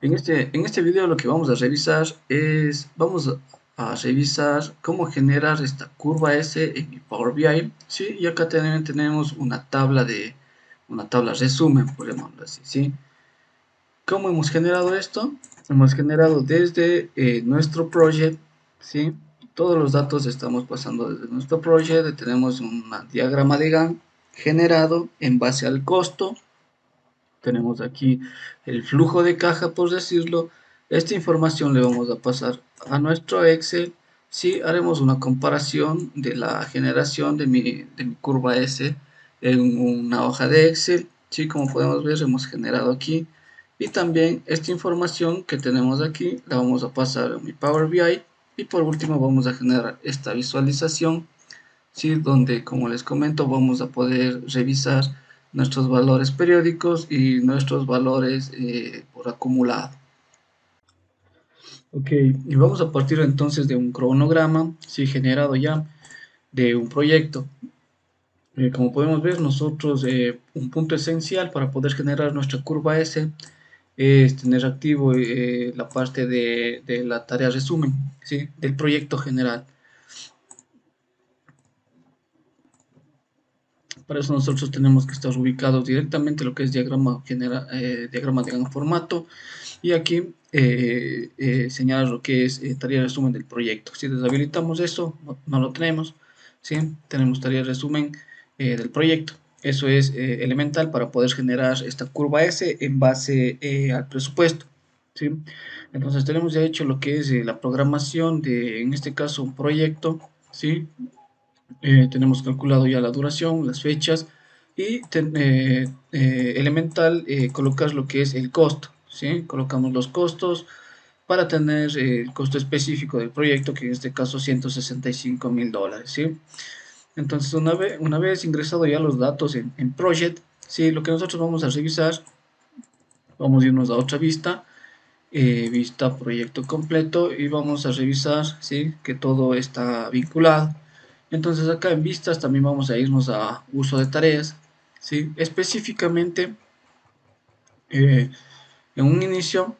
En este video lo que vamos a revisar es, a revisar cómo generar esta curva S en mi Power BI, ¿sí? Y acá también tenemos una tabla resumen, por llamarlo así, ¿sí? ¿Cómo hemos generado esto? Hemos generado desde nuestro project, ¿sí? Todos los datos estamos pasando desde nuestro project, tenemos un diagrama de Gantt generado en base al costo. Tenemos aquí el flujo de caja, por decirlo. Esta información le vamos a pasar a nuestro Excel. Si haremos una comparación de la generación de mi curva S en una hoja de Excel. Sí, como podemos ver, hemos generado aquí. Y también esta información que tenemos aquí la vamos a pasar a mi Power BI. Y por último vamos a generar esta visualización, ¿sí? Donde, como les comento, vamos a poder revisar nuestros valores periódicos y nuestros valores por acumulado. Ok, y vamos a partir entonces de un cronograma, sí, generado ya de un proyecto. Como podemos ver, nosotros un punto esencial para poder generar nuestra curva S es tener activo la parte de la tarea resumen, ¿sí? Del proyecto general. Para eso nosotros tenemos que estar ubicados directamente en lo que es diagrama de gran formato, y aquí señalar lo que es tarea de resumen del proyecto. Si deshabilitamos eso, no lo tenemos, ¿sí? Tenemos tarea de resumen del proyecto. Eso es elemental para poder generar esta curva S en base al presupuesto, ¿sí? Entonces tenemos ya hecho lo que es la programación de, en este caso, un proyecto, ¿sí? Tenemos calculado ya la duración, las fechas y elemental colocar lo que es el costo, ¿sí? Colocamos los costos para tener el costo específico del proyecto, que en este caso $165,000, ¿sí? Entonces una vez ingresado ya los datos en Project, ¿sí? Lo que nosotros vamos a revisar, vamos a irnos a otra vista, vista proyecto completo, y vamos a revisar, ¿sí? Que todo está vinculado. Entonces acá en vistas también vamos a irnos a uso de tareas, ¿sí? Específicamente eh, en un inicio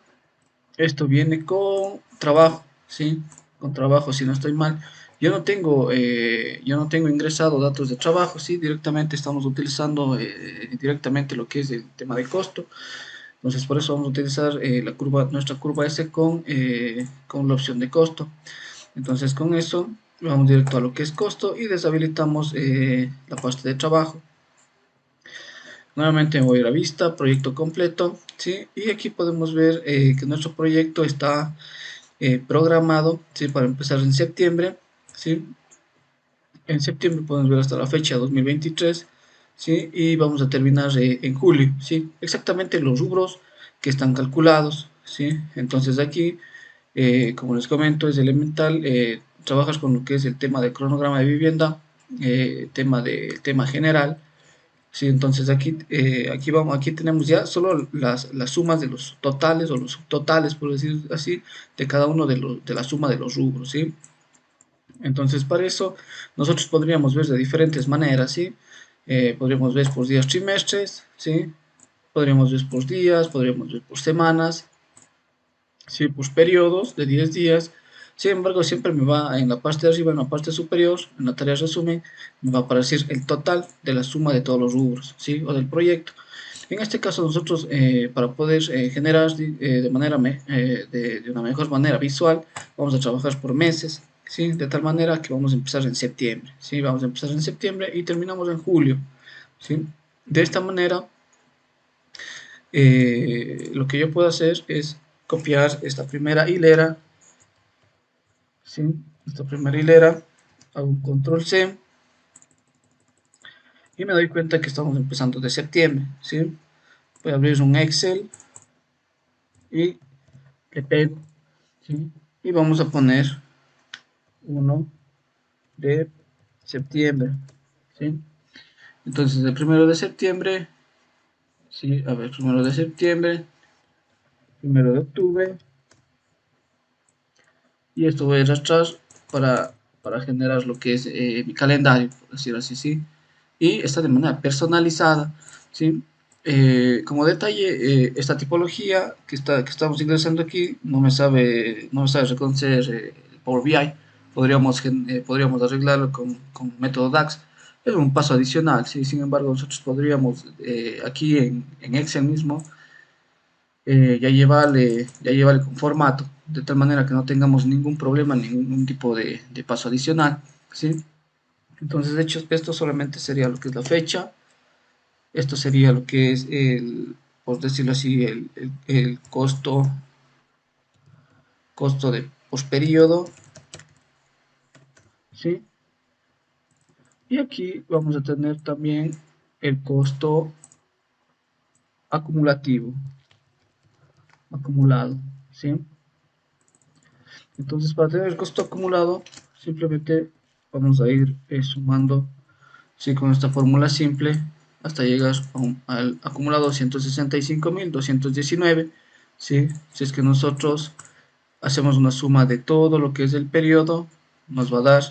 esto viene con trabajo, ¿sí? Con trabajo, si no estoy mal. Yo no tengo ingresado datos de trabajo, ¿sí? Directamente estamos utilizando directamente lo que es el tema de costo. Entonces por eso vamos a utilizar nuestra curva S con la opción de costo. Entonces con eso vamos directo a lo que es costo y deshabilitamos la parte de trabajo. Nuevamente me voy a la vista, proyecto completo, ¿sí? Y aquí podemos ver que nuestro proyecto está programado, ¿sí? Para empezar en septiembre, ¿sí? En septiembre podemos ver hasta la fecha 2023, ¿sí? Y vamos a terminar en julio, ¿sí? Exactamente los rubros que están calculados, ¿sí? Entonces aquí, como les comento, es elemental, trabajas con lo que es el tema de cronograma de vivienda, tema general, ¿sí? Entonces aquí tenemos ya solo las sumas de los totales o los subtotales, por decir así, de cada uno de la suma de los rubros, ¿sí? Entonces, para eso, nosotros podríamos ver de diferentes maneras, ¿sí? Podríamos ver por días trimestres, ¿sí? Podríamos ver por días, podríamos ver por semanas, ¿sí? Por periodos de 10 días. Sin embargo, siempre me va en la parte de arriba, en la parte superior, en la tarea resumen, me va a aparecer el total de la suma de todos los rubros, ¿sí? O del proyecto. En este caso, nosotros, para poder generar de una mejor manera visual, vamos a trabajar por meses, ¿sí? De tal manera que vamos a empezar en septiembre, ¿sí? Vamos a empezar en septiembre y terminamos en julio, ¿sí? De esta manera, lo que yo puedo hacer es copiar esta primera hilera, ¿sí? Esta primera hilera, hago un control C y me doy cuenta que estamos empezando de septiembre, ¿sí? Voy a abrir un Excel y le pego, ¿sí? Y vamos a poner 1 de septiembre, ¿sí? Entonces el 1 de septiembre, ¿sí? A ver, 1 de septiembre, 1 de octubre, y esto voy a arrastrar para generar lo que es mi calendario, por decirlo así, ¿sí? Y está de manera personalizada, ¿sí? Como detalle, esta tipología que estamos ingresando aquí no me sabe reconocer el Power BI. Podríamos arreglarlo con método DAX. Es un paso adicional, ¿sí? Sin embargo, nosotros podríamos aquí en Excel mismo ya llevarle con formato, de tal manera que no tengamos ningún problema, ningún tipo de paso adicional, ¿sí? Entonces, de hecho, esto solamente sería lo que es la fecha. Esto sería lo que es por decirlo así, el costo de posperiodo, ¿sí? Y aquí vamos a tener también el costo acumulativo, acumulado, ¿sí? Entonces, para tener el costo acumulado, simplemente vamos a ir sumando, ¿sí? Con esta fórmula simple hasta llegar al acumulado 165.219, ¿sí? Si es que nosotros hacemos una suma de todo lo que es el periodo, nos va a dar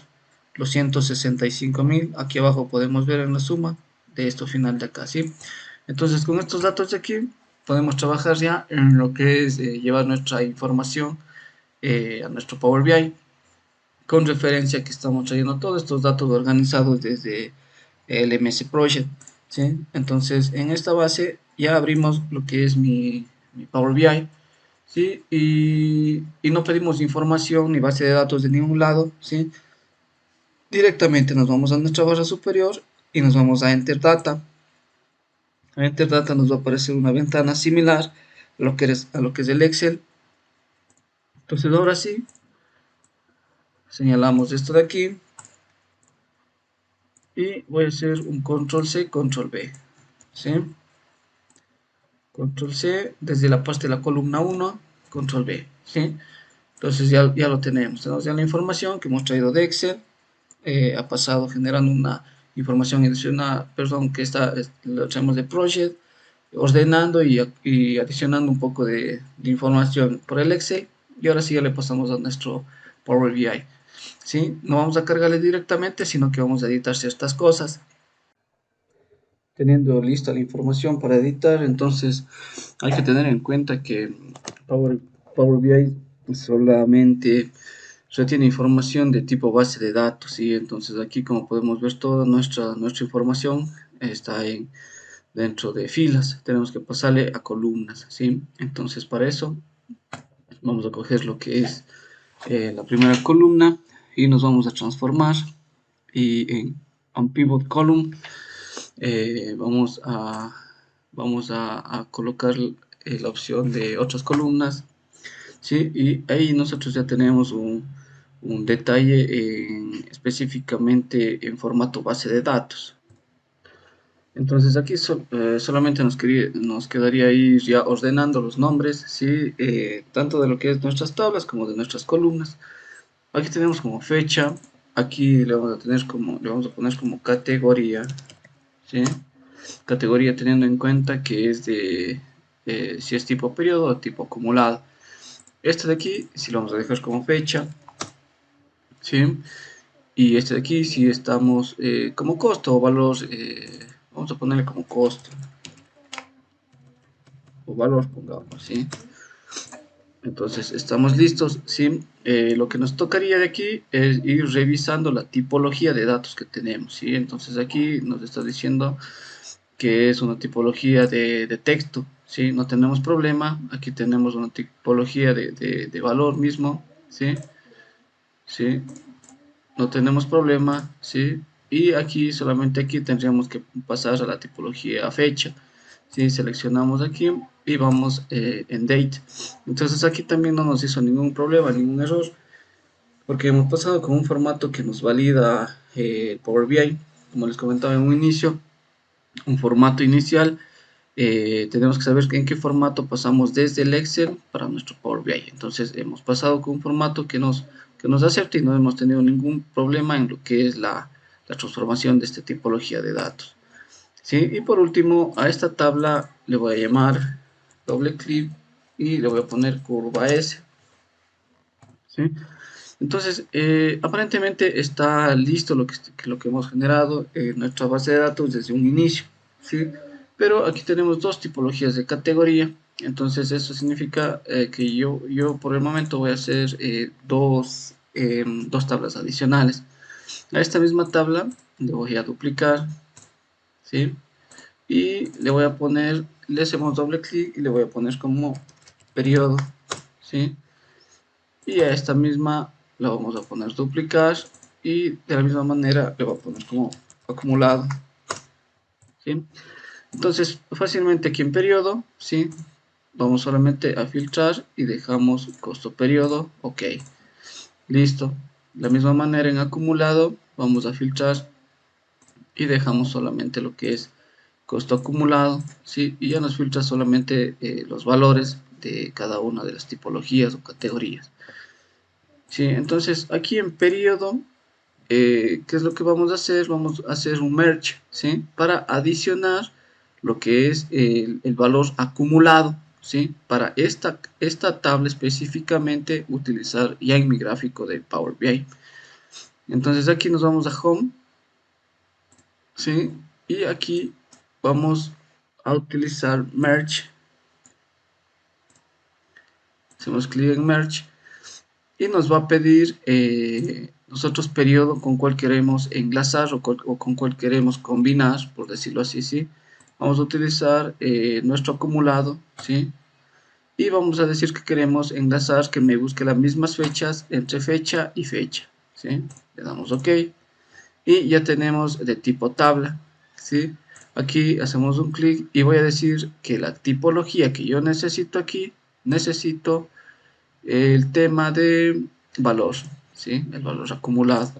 los 165.000. Aquí abajo podemos ver en la suma de esto final de acá, ¿sí? Entonces, con estos datos de aquí, podemos trabajar ya en lo que es llevar nuestra información a nuestro Power BI, con referencia a que estamos trayendo todos estos datos organizados desde el MS Project, ¿sí? Entonces, en esta base ya abrimos lo que es mi Power BI, ¿sí? Y no pedimos información ni base de datos de ningún lado, ¿sí? Directamente nos vamos a nuestra barra superior y nos vamos a Enter Data. A Enter Data nos va a aparecer una ventana similar a lo que es el Excel. Entonces ahora sí, señalamos esto de aquí y voy a hacer un Control C, Control V, ¿sí? Control C desde la parte de la columna 1, Control V, ¿sí? Entonces ya lo tenemos ya la información que hemos traído de Excel. Ha pasado generando una información adicional, perdón, lo traemos de Project, ordenando y adicionando un poco de información por el Excel, y ahora sí ya le pasamos a nuestro Power BI, ¿sí? No vamos a cargarle directamente, sino que vamos a editar ciertas cosas. Teniendo lista la información para editar, entonces hay que tener en cuenta que Power, Power BI solamente retiene información de tipo base de datos, ¿sí? Entonces aquí, como podemos ver, toda nuestra información está dentro de filas. Tenemos que pasarle a columnas, ¿sí? Entonces para eso vamos a coger lo que es la primera columna y nos vamos a transformar y en un pivot column vamos a colocar la opción de otras columnas, ¿sí? Y ahí nosotros ya tenemos un detalle específicamente en formato base de datos. Entonces aquí solamente nos quedaría ir ya ordenando los nombres, ¿sí? Tanto de lo que es nuestras tablas como de nuestras columnas. Aquí tenemos como fecha, aquí le vamos a poner como categoría, ¿sí? Categoría teniendo en cuenta que es si es tipo periodo o tipo acumulado. Este de aquí, si lo vamos a dejar como fecha, ¿sí? Y este de aquí, si estamos como costo o valor, vamos a ponerle como costo o valor, pongamos, ¿sí? Entonces, estamos listos, ¿sí? Lo que nos tocaría de aquí es ir revisando la tipología de datos que tenemos, ¿sí? Entonces, aquí nos está diciendo que es una tipología de texto, ¿sí? No tenemos problema, aquí tenemos una tipología de valor mismo, ¿sí? ¿Sí? No tenemos problema, ¿sí? Y solamente aquí tendríamos que pasar a la tipología fecha, ¿sí? Seleccionamos aquí y vamos en date. Entonces aquí también no nos hizo ningún problema, ningún error, porque hemos pasado con un formato que nos valida Power BI, como les comentaba en un inicio, un formato inicial. Tenemos que saber en qué formato pasamos desde el Excel para nuestro Power BI. Entonces hemos pasado con un formato que nos acepta y no hemos tenido ningún problema en lo que es la transformación de esta tipología de datos, ¿sí? Y por último, a esta tabla le voy a llamar doble clic y le voy a poner curva S, ¿sí? Entonces, aparentemente está listo lo que hemos generado en nuestra base de datos desde un inicio, ¿sí? pero aquí tenemos dos tipologías de categoría. Entonces eso significa que yo por el momento voy a hacer dos tablas adicionales. A esta misma tabla le voy a duplicar, ¿sí? Y le voy a poner, le hacemos doble clic y le voy a poner como periodo, ¿sí? Y a esta misma la vamos a poner duplicar y de la misma manera le voy a poner como acumulado, ¿sí? Entonces fácilmente aquí en periodo, ¿sí? Vamos solamente a filtrar y dejamos costo periodo, ok, listo. De la misma manera en acumulado vamos a filtrar y dejamos solamente lo que es costo acumulado, ¿sí? Y ya nos filtra solamente los valores de cada una de las tipologías o categorías, ¿sí? Entonces aquí en periodo, ¿qué es lo que vamos a hacer? Vamos a hacer un merge, ¿sí? Para adicionar lo que es el valor acumulado, ¿sí? Para esta tabla específicamente utilizar ya en mi gráfico de Power BI. Entonces aquí nos vamos a Home, ¿sí? Y aquí vamos a utilizar Merge. Hacemos clic en Merge y nos va a pedir nosotros periodo con cuál queremos enlazar o con cuál queremos combinar, por decirlo así, ¿sí? Vamos a utilizar nuestro acumulado, ¿sí? Y vamos a decir que queremos enlazar que me busque las mismas fechas entre fecha y fecha, ¿sí? Le damos OK y ya tenemos de tipo tabla, ¿sí? Aquí hacemos un clic y voy a decir que la tipología que yo necesito aquí, necesito el tema de valor, ¿sí? El valor acumulado.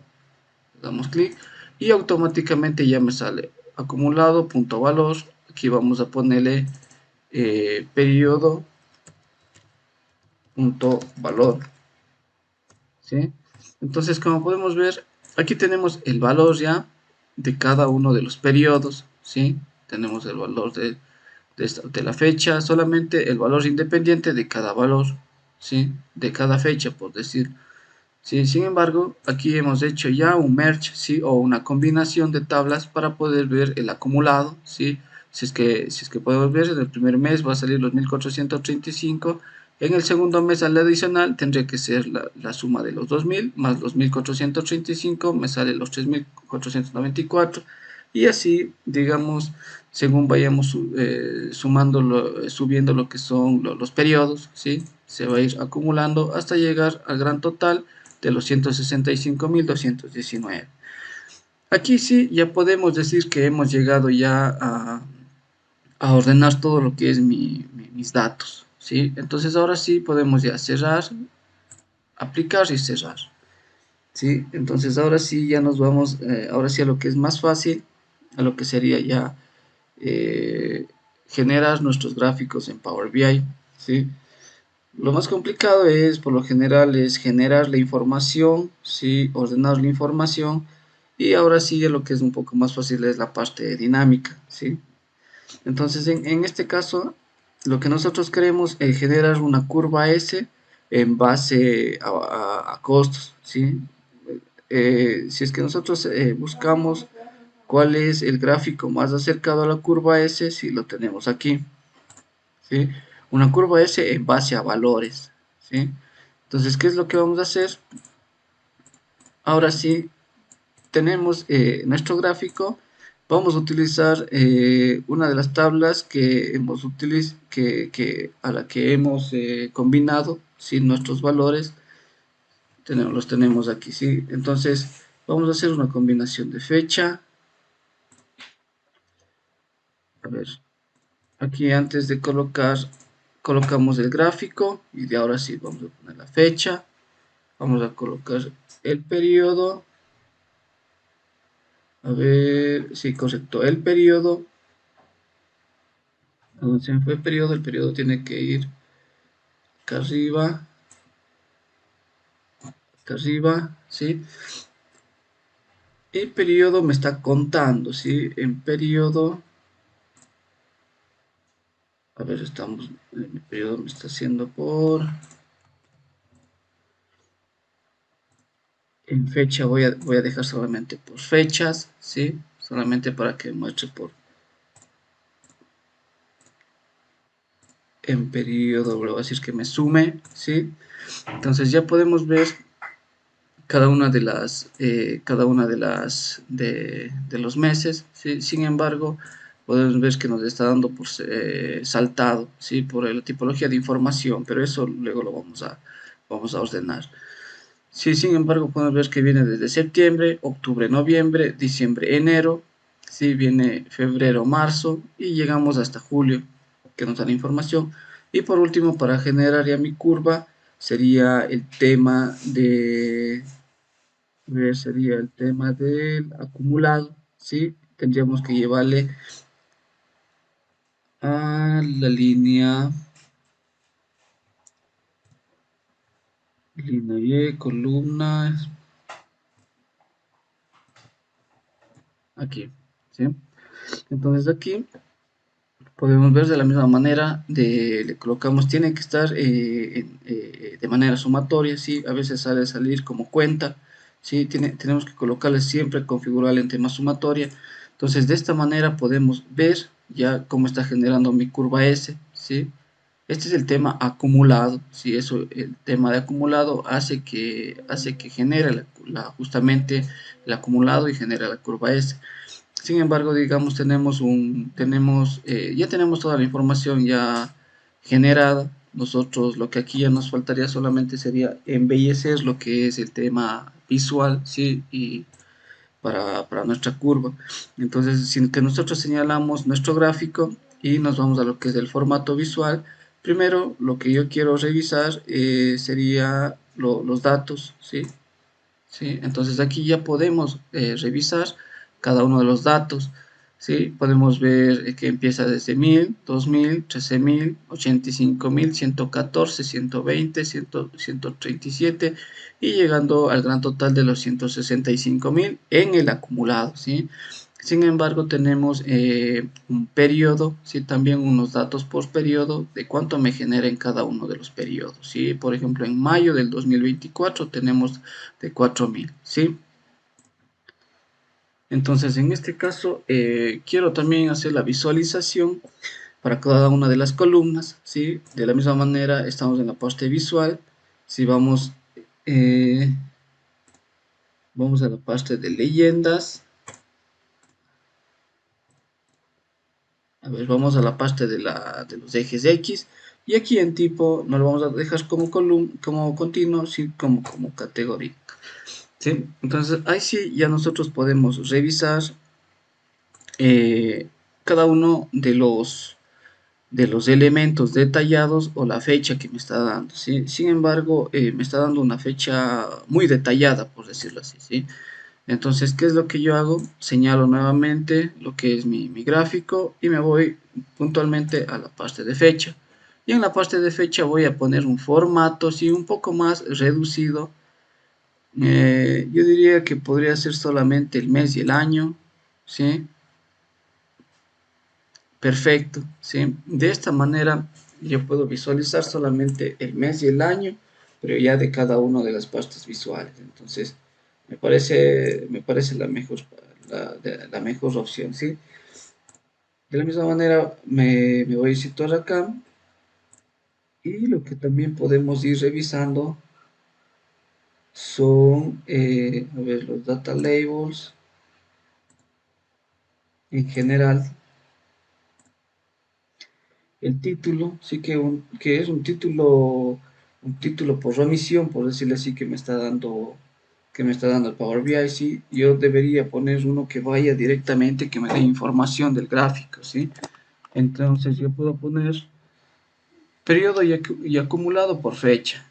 Le damos clic y automáticamente ya me sale acumulado punto valor. Aquí vamos a ponerle periodo punto valor, ¿sí? Entonces, como podemos ver, aquí tenemos el valor ya de cada uno de los periodos, ¿sí? Tenemos el valor de la fecha, solamente el valor independiente de cada valor, ¿sí? De cada fecha, por decir. Sí, sin embargo, aquí hemos hecho ya un merge, ¿sí? O una combinación de tablas para poder ver el acumulado, ¿sí? Si es que podemos ver, en el primer mes va a salir los 1435, en el segundo mes al adicional tendría que ser la suma de los 2000 más los 1435, me sale los 3494 y así, digamos, según vayamos sumando, subiendo lo que son los periodos, ¿sí? Se va a ir acumulando hasta llegar al gran total de los 165.219. Aquí sí ya podemos decir que hemos llegado ya a ordenar todo lo que es mis datos, ¿sí? Entonces ahora sí podemos ya cerrar, aplicar y cerrar, ¿sí? Entonces ahora sí ya nos vamos, ahora sí a lo que es más fácil, a lo que sería ya eh, generar nuestros gráficos en Power BI, ¿sí? Lo más complicado es, por lo general, es generar la información, ¿sí? Ordenar la información y ahora sí lo que es un poco más fácil es la parte dinámica, ¿sí? Entonces, en este caso, lo que nosotros queremos es generar una curva S en base a costos, ¿sí? Si es que nosotros buscamos cuál es el gráfico más acercado a la curva S, si lo tenemos aquí, ¿sí? Una curva S en base a valores, ¿sí? Entonces, ¿qué es lo que vamos a hacer? Ahora sí, tenemos nuestro gráfico. Vamos a utilizar una de las tablas que hemos a la que hemos combinado, ¿sí? Nuestros valores. Los tenemos aquí, ¿sí? Entonces, vamos a hacer una combinación de fecha. A ver, aquí antes de colocamos el gráfico y de ahora sí vamos a poner la fecha. Vamos a colocar el periodo. A ver, sí, correcto. El periodo. ¿A dónde se me fue el periodo? El periodo tiene que ir acá arriba, ¿sí? El periodo me está contando, ¿sí? En periodo. A ver, el periodo me está haciendo en fecha voy a dejar solamente por fechas, ¿sí? Solamente para que muestre en periodo, le voy a decir que me sume, ¿sí? Entonces ya podemos ver cada una de los meses, ¿sí? Sin embargo, podemos ver que nos está dando por saltado, ¿sí? Por la tipología de información, pero eso luego lo vamos a ordenar. Sí, sin embargo, podemos ver que viene desde septiembre, octubre, noviembre, diciembre, enero, sí, viene febrero, marzo y llegamos hasta julio, que nos da la información. Y por último, para generar ya mi curva, sería el tema sería el tema del acumulado, ¿sí? Tendríamos que llevarle a la línea Y, columnas, aquí, ¿sí? Entonces aquí podemos ver de la misma manera, le colocamos, tiene que estar de manera sumatoria, ¿sí? A veces sale salir como cuenta, ¿sí? Tenemos que colocarle siempre, configurarle en tema sumatoria. Entonces, de esta manera podemos ver ya cómo está generando mi curva S, ¿sí? Este es el tema acumulado, ¿sí? Eso, el tema de acumulado hace que genere justamente el acumulado y genera la curva S. Sin embargo, digamos, ya tenemos toda la información ya generada. Nosotros lo que aquí ya nos faltaría solamente sería embellecer lo que es el tema visual, ¿sí? Y para nuestra curva. Entonces, sin que nosotros señalamos nuestro gráfico y nos vamos a lo que es el formato visual, primero lo que yo quiero revisar sería los datos, ¿sí? ¿Sí? Entonces aquí ya podemos revisar cada uno de los datos, ¿sí? Podemos ver que empieza desde 1000, 2000, 13000, 85000, 114, 120, 100, 137 y llegando al gran total de los 165.000 en el acumulado, ¿sí? Sin embargo, tenemos un periodo, ¿sí? También unos datos por periodo de cuánto me genera en cada uno de los periodos, ¿sí? Por ejemplo, en mayo del 2024 tenemos de 4000, ¿sí? Entonces, en este caso, quiero también hacer la visualización para cada una de las columnas, ¿sí? De la misma manera, estamos en la parte visual. Si eh, vamos a la parte de leyendas. A ver, vamos a la parte de los ejes X. Y aquí en tipo no lo vamos a dejar como continuo, sino como categoría. ¿Sí? Entonces, ahí sí ya nosotros podemos revisar eh, cada uno de los elementos detallados o la fecha que me está dando, ¿sí? Sin embargo, me está dando una fecha muy detallada, por decirlo así, ¿sí? Entonces, ¿qué es lo que yo hago? Señalo nuevamente lo que es mi gráfico y me voy puntualmente a la parte de fecha. Y en la parte de fecha voy a poner un formato, sí, un poco más reducido. Yo diría que podría ser solamente el mes y el año, ¿sí? Perfecto, ¿sí? De esta manera yo puedo visualizar solamente el mes y el año, pero ya de cada una de las partes visuales. Entonces, me parece la mejor opción, ¿sí? De la misma manera me voy a situar acá y lo que también podemos ir revisando son, a ver, los data labels en general. El título, sí que es un título por remisión, por decirlo así, que me está dando el Power BI, sí, yo debería poner uno que vaya directamente, que me dé información del gráfico, sí. Entonces yo puedo poner periodo y acumulado por fecha,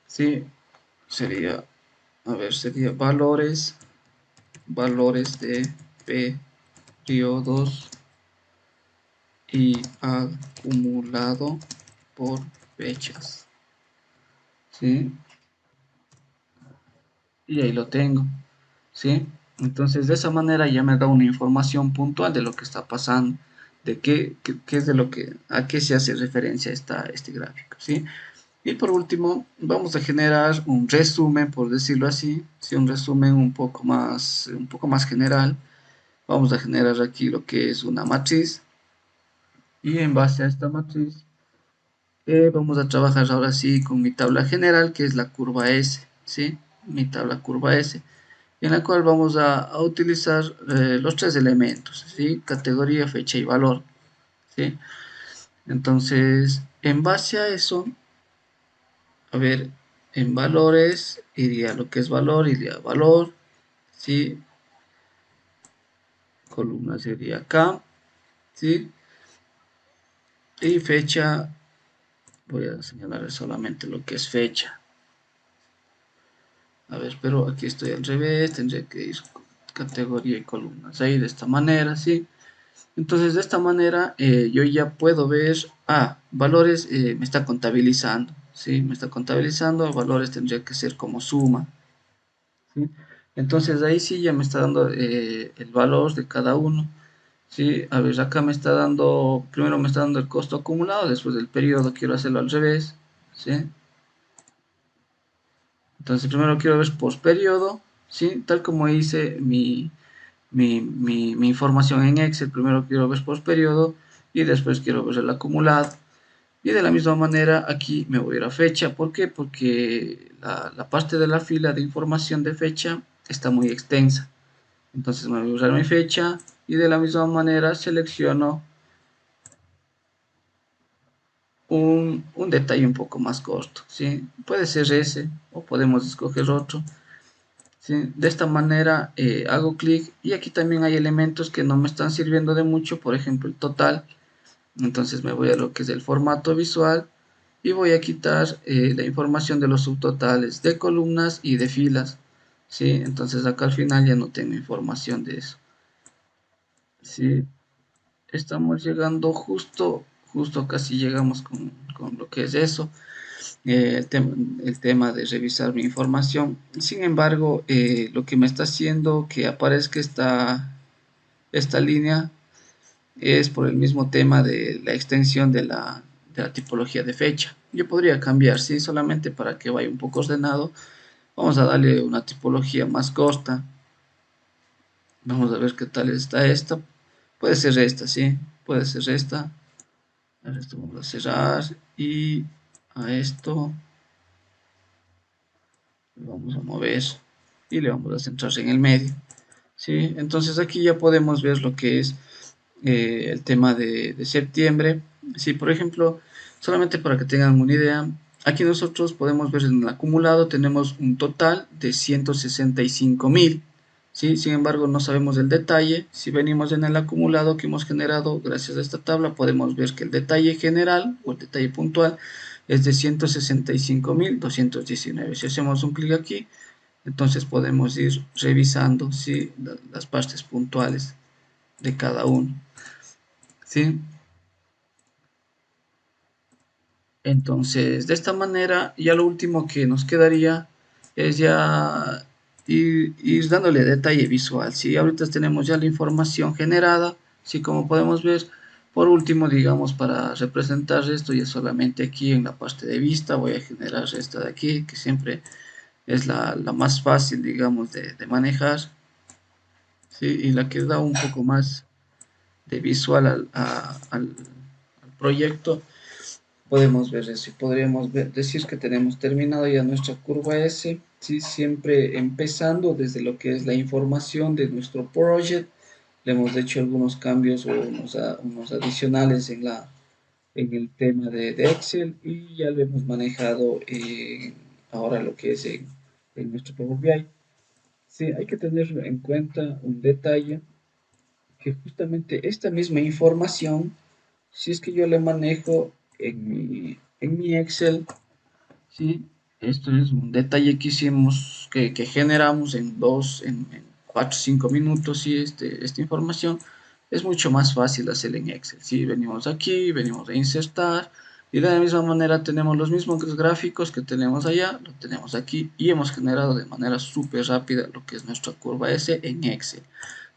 sí. Sería, a ver, sería valores de periodos y acumulado por fechas, ¿sí? Y ahí lo tengo, ¿sí? Entonces, de esa manera ya me da una información puntual de lo que está pasando, de qué es a qué se hace referencia este gráfico, ¿sí? Y por último, vamos a generar un resumen, por decirlo así, ¿sí? Un resumen un poco más general. Vamos a generar aquí lo que es una matriz y en base a esta matriz Vamos a trabajar ahora sí con mi tabla general, que es la curva S, ¿sí? Mi tabla curva S, en la cual vamos a utilizar los tres elementos, ¿sí? Categoría, fecha y valor, ¿sí? Entonces, en base a eso, a ver, en valores, iría lo que es valor, iría valor, ¿sí? Columna sería acá, ¿sí? Y fecha, voy a señalar solamente lo que es fecha. A ver, pero aquí estoy al revés, tendría que ir categoría y columnas ahí de esta manera, ¿sí? Entonces de esta manera yo ya puedo ver, valores me está contabilizando, ¿sí? Me está contabilizando, valores tendría que ser como suma, ¿sí? Entonces ahí sí ya me está dando el valor de cada uno, ¿sí? A ver, acá me está dando, primero me está dando el costo acumulado, después del periodo quiero hacerlo al revés, ¿sí? Entonces primero quiero ver por periodo, ¿sí? Tal como hice mi información en Excel, primero quiero ver por periodo y después quiero ver el acumulado. Y de la misma manera aquí me voy a ir a fecha. ¿Por qué? Porque la parte de la fila de información de fecha está muy extensa. Entonces me voy a usar mi fecha y de la misma manera selecciono un detalle un poco más corto, ¿sí? Puede ser ese o podemos escoger otro. ¿Sí? De esta manera hago clic y aquí también hay elementos que no me están sirviendo de mucho, por ejemplo el total. Entonces me voy a lo que es el formato visual y voy a quitar la información de los subtotales de columnas y de filas. ¿Sí? Entonces acá al final ya no tengo información de eso. ¿Sí? Estamos llegando justo casi llegamos con lo que es eso. El tema de revisar mi información. Sin embargo, lo que me está haciendo que aparezca esta línea es por el mismo tema de la extensión de la tipología de fecha. Yo podría cambiar, sí, solamente para que vaya un poco ordenado. Vamos a darle una tipología más corta. Vamos a ver qué tal está esta. Puede ser esta, sí, puede ser esta. A esto vamos a cerrar y a esto lo vamos a mover y le vamos a centrar en el medio. ¿Sí? Entonces aquí ya podemos ver lo que es el tema de septiembre. Si por ejemplo, solamente para que tengan una idea, aquí nosotros podemos ver en el acumulado tenemos un total de 165.000. ¿Sí? Sin embargo, no sabemos el detalle. Si venimos en el acumulado que hemos generado gracias a esta tabla, podemos ver que el detalle general o el detalle puntual es de 165.219. Si hacemos un clic aquí, entonces podemos ir revisando, ¿sí? Las partes puntuales de cada uno, ¿sí? Entonces, de esta manera, ya lo último que nos quedaría es ya ir dándole detalle visual, ¿sí? Ahorita tenemos ya la información generada, ¿sí? Como podemos ver, por último, digamos, para representar esto ya solamente aquí en la parte de vista, voy a generar esta de aquí, que siempre es la más fácil, digamos, de manejar, ¿sí? Y la que da un poco más de visual al proyecto, podemos ver eso y podríamos decir que tenemos terminado ya nuestra curva S, ¿sí? Siempre empezando desde lo que es la información de nuestro project. Le hemos hecho algunos cambios o unos adicionales en el tema de Excel y ya lo hemos manejado ahora lo que es en nuestro Power BI. Sí, hay que tener en cuenta un detalle, que justamente esta misma información, si es que yo la manejo en mi Excel, ¿sí? Esto es un detalle que hicimos, que generamos en 4 o 5 minutos, ¿sí? Esta información es mucho más fácil hacer en Excel, ¿sí? Venimos aquí, venimos a insertar, y de la misma manera tenemos los mismos gráficos que tenemos allá, lo tenemos aquí, y hemos generado de manera súper rápida lo que es nuestra curva S en Excel.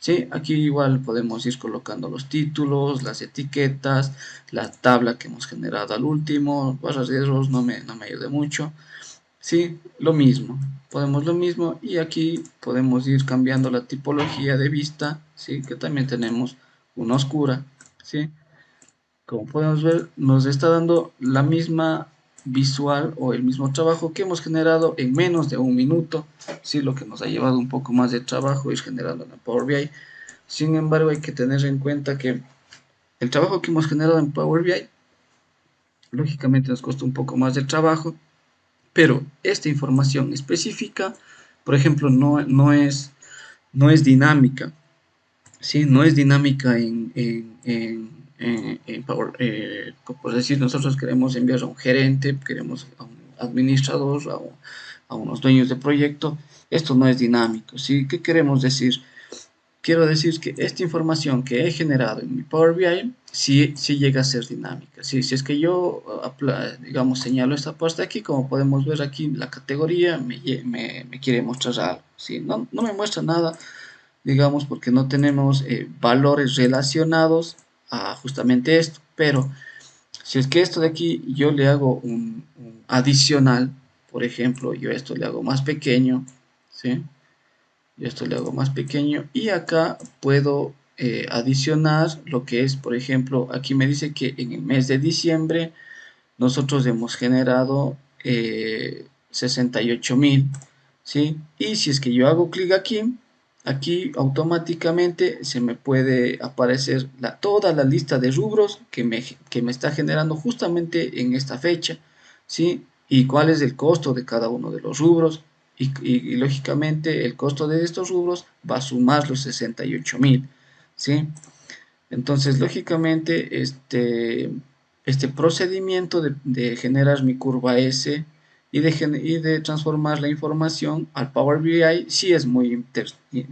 Sí, aquí igual podemos ir colocando los títulos, las etiquetas, la tabla que hemos generado al último, barras de errores no me ayude mucho. Sí, lo mismo, podemos lo mismo y aquí podemos ir cambiando la tipología de vista, sí, que también tenemos una oscura, sí. Como podemos ver, nos está dando la misma visual o el mismo trabajo que hemos generado en menos de un minuto. Sí, lo que nos ha llevado un poco más de trabajo es generando en Power BI. Sin embargo, hay que tener en cuenta que el trabajo que hemos generado en Power BI, lógicamente nos costó un poco más de trabajo, pero esta información específica, por ejemplo, no es dinámica. Sí, no es dinámica en Power. Por decir, nosotros queremos enviar a un gerente, queremos a un administrador, a unos dueños de proyecto. Esto no es dinámico. ¿Sí? ¿Qué queremos decir? Quiero decir que esta información que he generado en mi Power BI sí llega a ser dinámica. Sí, si es que yo, digamos, señalo esta parte aquí, como podemos ver aquí, la categoría me quiere mostrar algo. ¿Sí? No me muestra nada, digamos, porque no tenemos valores relacionados a justamente esto. Pero si es que esto de aquí yo le hago un adicional, por ejemplo, yo esto le hago más pequeño, ¿sí? Yo esto le hago más pequeño y acá puedo adicionar lo que es, por ejemplo, aquí me dice que en el mes de diciembre nosotros hemos generado 68,000, ¿sí? Y si es que yo hago clic aquí automáticamente se me puede aparecer toda la lista de rubros que me está generando justamente en esta fecha, ¿sí? Y cuál es el costo de cada uno de los rubros. Y lógicamente el costo de estos rubros va a sumar los 68,000, ¿sí? Entonces, lógicamente, este procedimiento de generar mi curva S y de transformar la información al Power BI sí es muy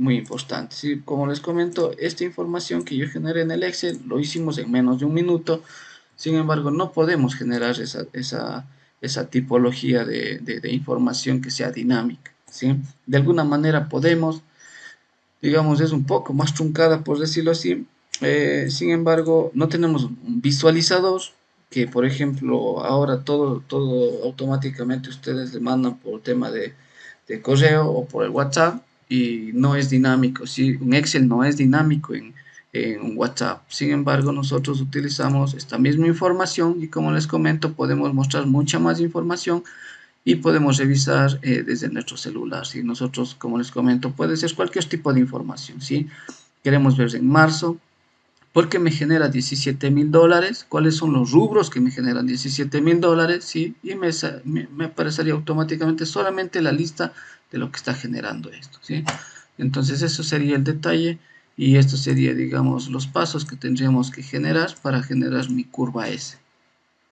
importante. ¿Sí? Como les comento, esta información que yo generé en el Excel lo hicimos en menos de un minuto. Sin embargo, no podemos generar esa tipología de información que sea dinámica. ¿Sí? De alguna manera podemos, digamos, es un poco más truncada, por decirlo así. Sin embargo, no tenemos un visualizador que, por ejemplo, ahora todo automáticamente ustedes le mandan por tema de correo o por el WhatsApp y no es dinámico. ¿Sí? Un Excel no es dinámico en un WhatsApp. Sin embargo, nosotros utilizamos esta misma información y, como les comento, podemos mostrar mucha más información y podemos revisar desde nuestro celular. ¿Sí? Nosotros, como les comento, puede ser cualquier tipo de información. ¿Sí? Queremos ver en marzo, ¿por qué me genera $17,000? ¿Cuáles son los rubros que me generan $17,000? ¿Sí? Y me aparecería automáticamente solamente la lista de lo que está generando esto. ¿Sí? Entonces, eso sería el detalle y esto sería, digamos, los pasos que tendríamos que generar para generar mi curva S.